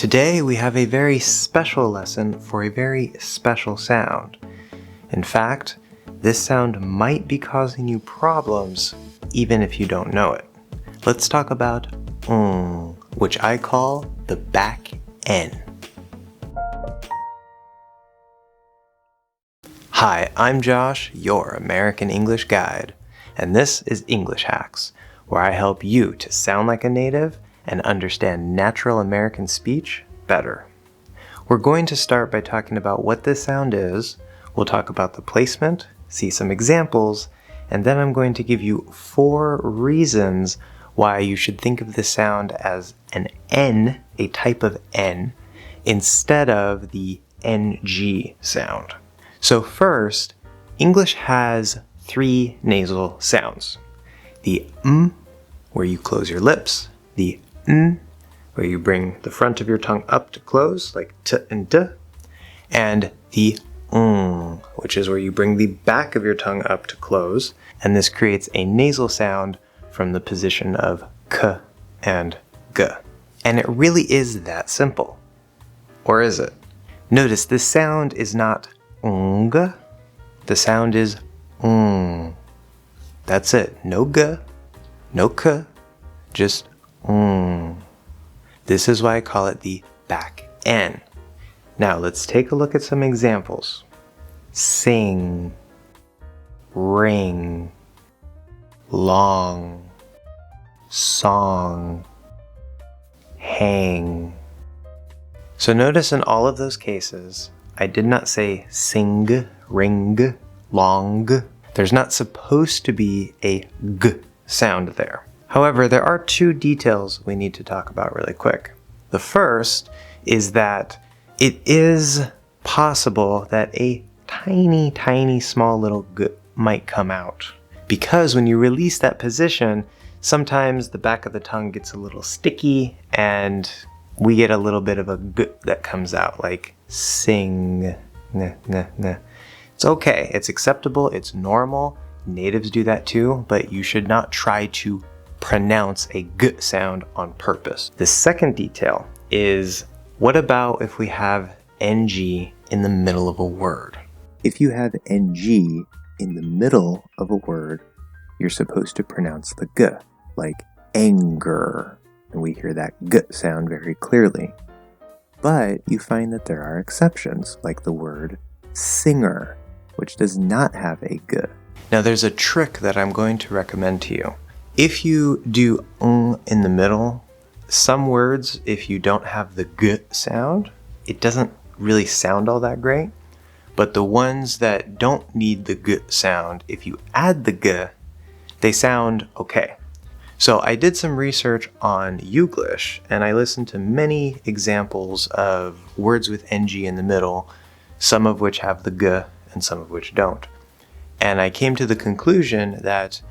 Today we have a very special lesson for a very special sound. In fact, this sound might be causing you problems even if you don't know it. Let's talk about which I call the back N. Hi, I'm Josh, your American English guide, and this is English Hacks, where I help you to sound like a native and understand natural American speech better. We're going to start by talking about what this sound is, we'll talk about the placement, see some examples, and then I'm going to give you 4 reasons why you should think of this sound as an N, a type of N, instead of the NG sound. So first, English has 3 nasal sounds. The where you close your lips, the n, where you bring the front of your tongue up to close, like t and d, and the which is where you bring the back of your tongue up to close, and this creates a nasal sound from the position of k and g. And it really is that simple. Or is it? Notice this sound is not ng, the sound is That's it. No g, no k, just This is why I call it the back N. Now let's take a look at some examples. Sing, ring, long, song, hang. So notice in all of those cases, I did not say sing, ring, long. There's not supposed to be a g sound there. However, there are 2 details we need to talk about really quick. The first is that it is possible that a tiny small little g might come out. Because when you release that position, sometimes the back of the tongue gets a little sticky and we get a little bit of a g that comes out, like sing, It's okay, it's acceptable, it's normal. Natives do that too, but you should not try to pronounce a g sound on purpose. The second detail is, what about if we have ng in the middle of a word? If you have ng in the middle of a word, you're supposed to pronounce the g, like anger, and we hear that g sound very clearly. But you find that there are exceptions, like the word singer, which does not have a g. Now there's a trick that I'm going to recommend to you. If you do in the middle, some words, if you don't have the g sound, it doesn't really sound all that great. But the ones that don't need the g sound, if you add the g, they sound okay. So I did some research on Youglish, and I listened to many examples of words with ng in the middle, some of which have the g and some of which don't. And I came to the conclusion that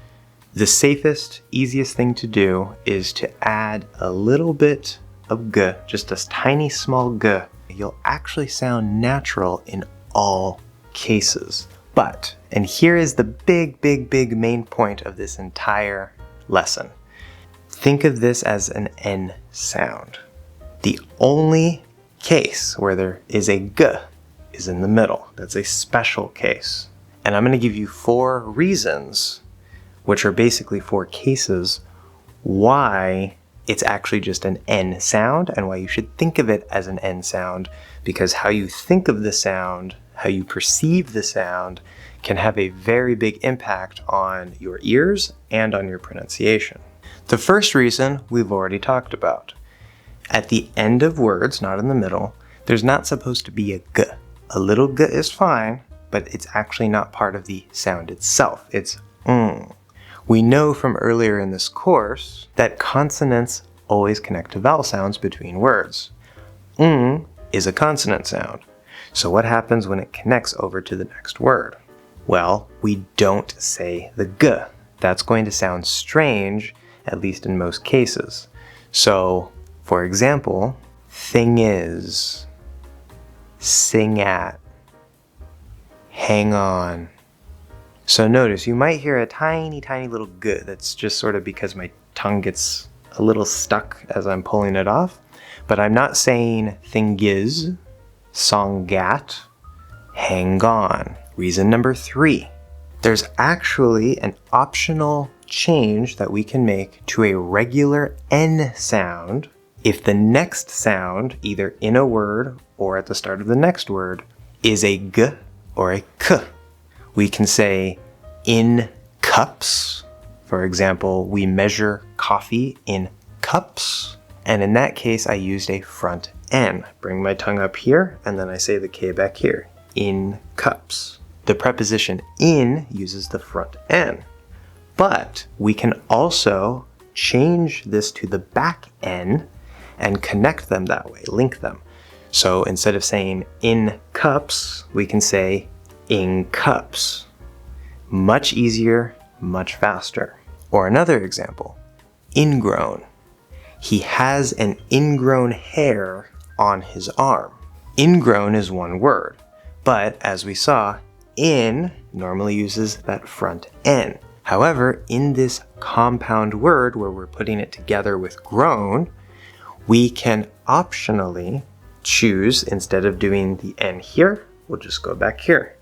the safest, easiest thing to do is to add a little bit of g, just a tiny small g. You'll actually sound natural in all cases. But, and here is the big main point of this entire lesson. Think of this as an N sound. The only case where there is a g is in the middle. That's a special case. And I'm going to give you 4 reasons, which are basically 4 cases, why it's actually just an N sound and why you should think of it as an N sound, because how you think of the sound, how you perceive the sound, can have a very big impact on your ears and on your pronunciation. The first reason we've already talked about. At the end of words, not in the middle, there's not supposed to be a g. A little g is fine, but it's actually not part of the sound itself. It's We know from earlier in this course that consonants always connect to vowel sounds between words. Is a consonant sound. So what happens when it connects over to the next word? Well, we don't say the g. That's going to sound strange, at least in most cases. So, for example, thing is, sing at, hang on. So notice, you might hear a tiny little g that's just sort of because my tongue gets a little stuck as I'm pulling it off. But I'm not saying thingiz, songat, hang on. Reason number 3. There's actually an optional change that we can make to a regular N sound if the next sound, either in a word or at the start of the next word, is a g or a k. We can say in cups. For example, we measure coffee in cups. And in that case, I used a front N. Bring my tongue up here, and then I say the K back here. In cups. The preposition in uses the front N. But we can also change this to the back N and connect them that way, link them. So instead of saying in cups, we can say in cups. Much easier, much faster. Or another example, ingrown. He has an ingrown hair on his arm. Ingrown is one word, but as we saw, in normally uses that front N. However, in this compound word where we're putting it together with grown, we can optionally choose, instead of doing the N here, we'll just go back here.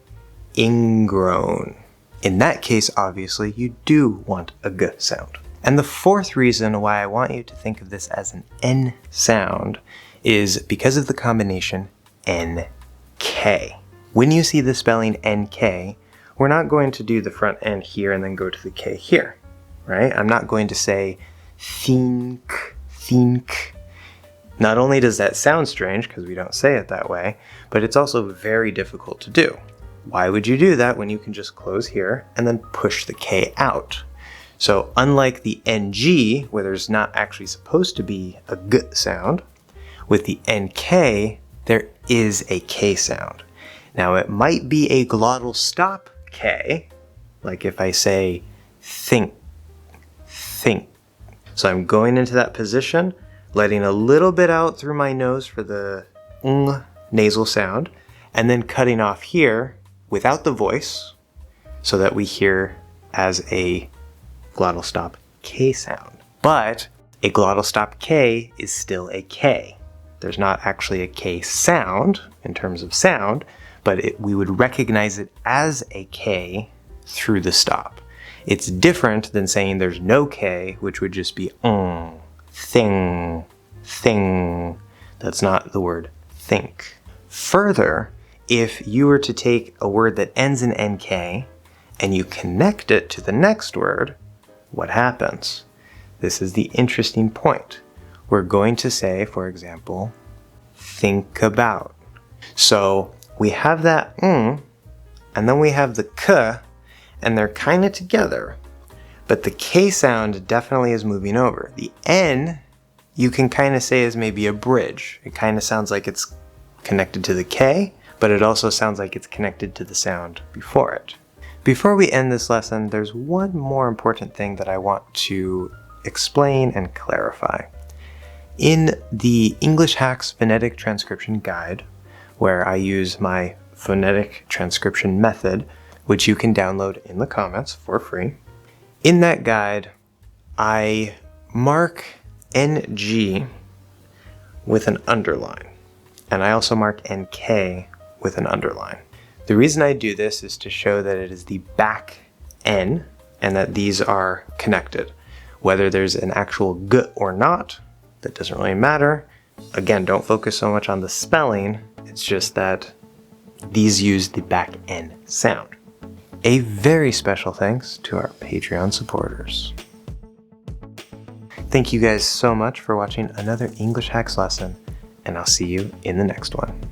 Ingrown. In that case, obviously, you do want a G sound. And the fourth reason why I want you to think of this as an N sound is because of the combination NK. When you see the spelling NK, we're not going to do the front N here and then go to the K here, right? I'm not going to say think. Not only does that sound strange because we don't say it that way, but it's also very difficult to do. Why would you do that when you can just close here and then push the K out? So unlike the NG, where there's not actually supposed to be a G sound, with the NK, there is a K sound. Now it might be a glottal stop K, like if I say think. So I'm going into that position, letting a little bit out through my nose for the nasal sound, and then cutting off here without the voice so that we hear as a glottal stop K sound. But a glottal stop K is still a K. There's not actually a K sound in terms of sound, but we would recognize it as a K through the stop. It's different than saying there's no K, which would just be thing. That's not the word think. Further, if you were to take a word that ends in NK and you connect it to the next word, what happens? This is the interesting point. We're going to say, for example, think about. So we have that and then we have the k, and they're kind of together, but the K sound definitely is moving over. The N, you can kind of say is maybe a bridge. It kind of sounds like it's connected to the K, but it also sounds like it's connected to the sound before it. Before we end this lesson, there's one more important thing that I want to explain and clarify. In the English Hacks Phonetic Transcription Guide, where I use my phonetic transcription method, which you can download in the comments for free, in that guide, I mark NG with an underline, and I also mark NK with an underline. The reason I do this is to show that it is the back N and that these are connected. Whether there's an actual G or not, that doesn't really matter. Again, don't focus so much on the spelling, it's just that these use the back N sound. A very special thanks to our Patreon supporters. Thank you guys so much for watching another English Hacks lesson, and I'll see you in the next one.